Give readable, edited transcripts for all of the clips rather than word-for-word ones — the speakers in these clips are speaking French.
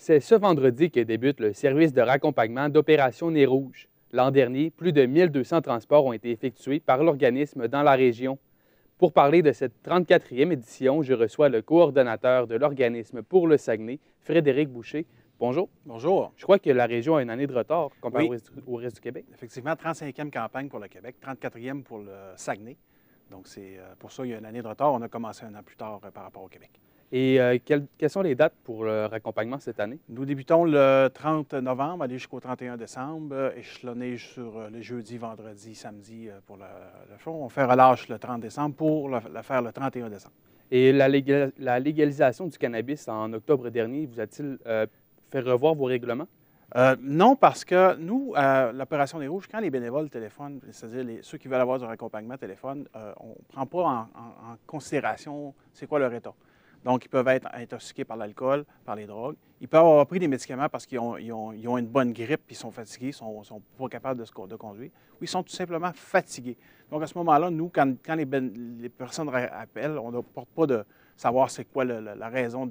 C'est ce vendredi que débute le service de raccompagnement d'Opération Nez Rouge. L'an dernier, plus de 1200 transports ont été effectués par l'organisme dans la région. Pour parler de cette 34e édition, je reçois le coordonnateur de l'organisme pour le Saguenay, Frédéric Boucher. Bonjour. Bonjour. Je crois que la région a une année de retard comparé Oui. au reste du Québec. Effectivement, 35e campagne pour le Québec, 34e pour le Saguenay. Donc, c'est pour ça qu'il y a une année de retard. On a commencé un an plus tard par rapport au Québec. Et quelles sont les dates pour le raccompagnement cette année? Nous débutons le 30 novembre, aller jusqu'au 31 décembre, échelonné sur le jeudi, vendredi, samedi pour le fond. On fait relâche le 30 décembre pour le faire le 31 décembre. Et la légalisation du cannabis en octobre dernier, vous a-t-il fait revoir vos règlements? Non, parce que nous, à l'Opération Nez Rouge, quand les bénévoles téléphonent, c'est-à-dire ceux qui veulent avoir du raccompagnement téléphone, on ne prend pas en considération c'est quoi leur état. Donc, ils peuvent être intoxiqués par l'alcool, par les drogues. Ils peuvent avoir pris des médicaments parce qu'ils ont une bonne grippe, puis ils sont fatigués, ils ne sont pas capables de conduire, ou ils sont tout simplement fatigués. Donc, à ce moment-là, nous, quand les personnes appellent, on ne porte pas de savoir c'est quoi la raison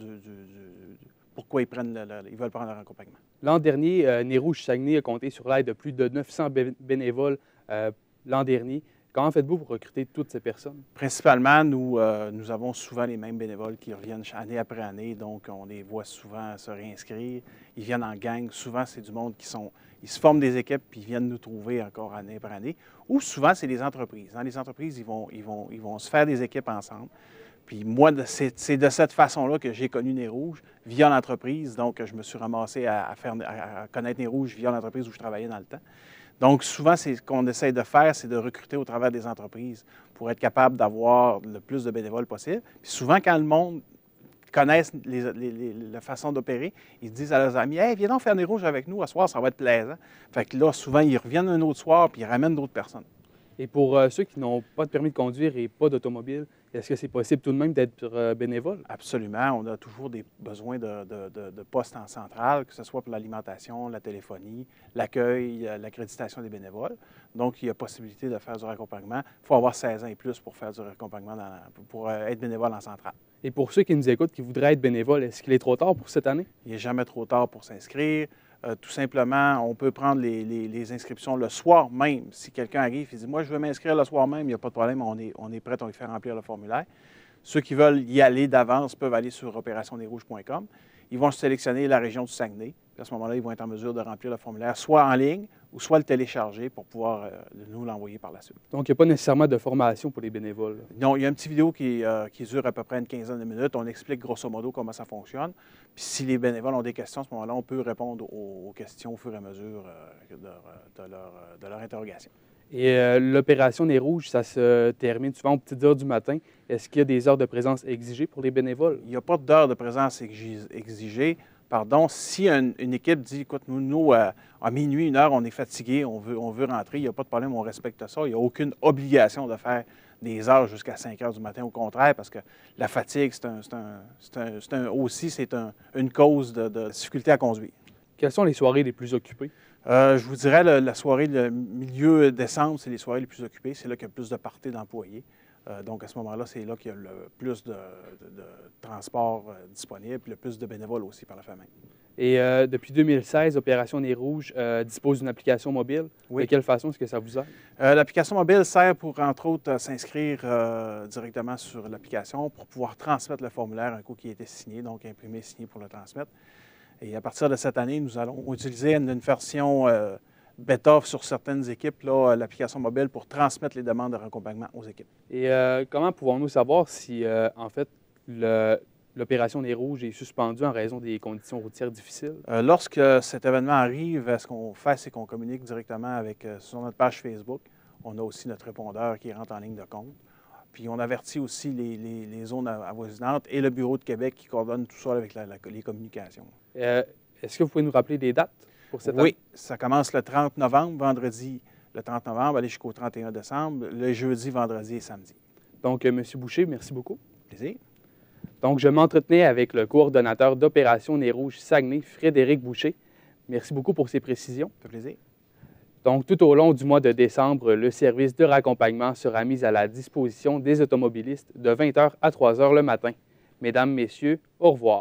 pourquoi ils veulent prendre leur accompagnement. L'an dernier, Nez Rouge Saguenay a compté sur l'aide de plus de 900 bénévoles l'an dernier. Comment faites-vous pour recruter toutes ces personnes? Principalement, nous avons souvent les mêmes bénévoles qui reviennent année après année, donc on les voit souvent se réinscrire. Ils viennent en gang. Souvent, c'est du monde ils se forment des équipes puis ils viennent nous trouver encore année après année. Ou souvent, c'est des entreprises. Dans les entreprises, ils vont se faire des équipes ensemble. Puis moi, c'est de cette façon-là que j'ai connu Nez Rouge, via l'entreprise. Donc, je me suis ramassé à connaître Nez Rouge via l'entreprise où je travaillais dans le temps. Donc, souvent, ce qu'on essaie de faire, c'est de recruter au travers des entreprises pour être capable d'avoir le plus de bénévoles possible. Puis souvent, quand le monde connaisse la façon d'opérer, ils disent à leurs amis « Hey, viens donc faire Nez Rouge avec nous, à soir, ça va être plaisant. » Fait que là, souvent, ils reviennent un autre soir puis ils ramènent d'autres personnes. Et pour ceux qui n'ont pas de permis de conduire et pas d'automobile, est-ce que c'est possible tout de même d'être bénévole? Absolument. On a toujours des besoins de postes en centrale, que ce soit pour l'alimentation, la téléphonie, l'accueil, l'accréditation des bénévoles. Donc, il y a possibilité de faire du raccompagnement. Il faut avoir 16 ans et plus pour faire du raccompagnement, pour être bénévole en centrale. Et pour ceux qui nous écoutent, qui voudraient être bénévoles, est-ce qu'il est trop tard pour cette année? Il n'est jamais trop tard pour s'inscrire. Tout simplement, on peut prendre les inscriptions le soir même. Si quelqu'un arrive et dit « Moi, je veux m'inscrire le soir même », il n'y a pas de problème, on est prêt, on lui fait remplir le formulaire. Ceux qui veulent y aller d'avance peuvent aller sur opérationnezrouge.com. Ils vont sélectionner la région du Saguenay. Puis à ce moment-là, ils vont être en mesure de remplir le formulaire soit en ligne ou soit le télécharger pour pouvoir nous l'envoyer par la suite. Donc, il n'y a pas nécessairement de formation pour les bénévoles? Non, il y a une petite vidéo qui dure à peu près une quinzaine de minutes. On explique grosso modo comment ça fonctionne. Puis si les bénévoles ont des questions à ce moment-là, on peut répondre aux questions au fur et à mesure de leur interrogation. Et l'opération Nez Rouge, ça se termine souvent aux petites heures du matin. Est-ce qu'il y a des heures de présence exigées pour les bénévoles? Il n'y a pas d'heure de présence exigée. Pardon, si une équipe dit, écoute, nous à minuit, 1 heure, on est fatigué, on veut rentrer, il n'y a pas de problème, on respecte ça. Il n'y a aucune obligation de faire des heures jusqu'à 5 heures du matin, au contraire, parce que la fatigue, c'est une cause de difficulté à conduire. Quelles sont les soirées les plus occupées? Je vous dirais, la soirée, le milieu décembre, c'est les soirées les plus occupées. C'est là qu'il y a plus de parties d'employés. Donc, à ce moment-là, c'est là qu'il y a le plus de transport disponible, puis le plus de bénévoles aussi par la fin même. Et depuis 2016, Opération Nez Rouge dispose d'une application mobile. Oui. De quelle façon est-ce que ça vous aide? L'application mobile sert pour, entre autres, s'inscrire directement sur l'application pour pouvoir transmettre le formulaire un coup qui a été signé, donc imprimé, signé pour le transmettre. Et à partir de cette année, nous allons utiliser une version bêta sur certaines équipes, l'application mobile, pour transmettre les demandes de raccompagnement aux équipes. Et comment pouvons-nous savoir si, en fait, l'opération Nez Rouge est suspendue en raison des conditions routières difficiles? Lorsque cet événement arrive, ce qu'on fait, c'est qu'on communique directement sur notre page Facebook. On a aussi notre répondeur qui rentre en ligne de compte. Puis on avertit aussi les zones avoisinantes et le Bureau de Québec qui coordonne tout ça avec les communications. Est-ce que vous pouvez nous rappeler des dates pour cette année? Oui, ça commence le 30 novembre, vendredi le 30 novembre, aller jusqu'au 31 décembre, le jeudi, vendredi et samedi. Donc, M. Boucher, merci beaucoup. Plaisir. Donc, je m'entretenais avec le coordonnateur d'Opération Nez Rouge Saguenay, Frédéric Boucher. Merci beaucoup pour ces précisions. Ça fait plaisir. Donc, tout au long du mois de décembre, le service de raccompagnement sera mis à la disposition des automobilistes de 20h à 3h le matin. Mesdames, Messieurs, au revoir.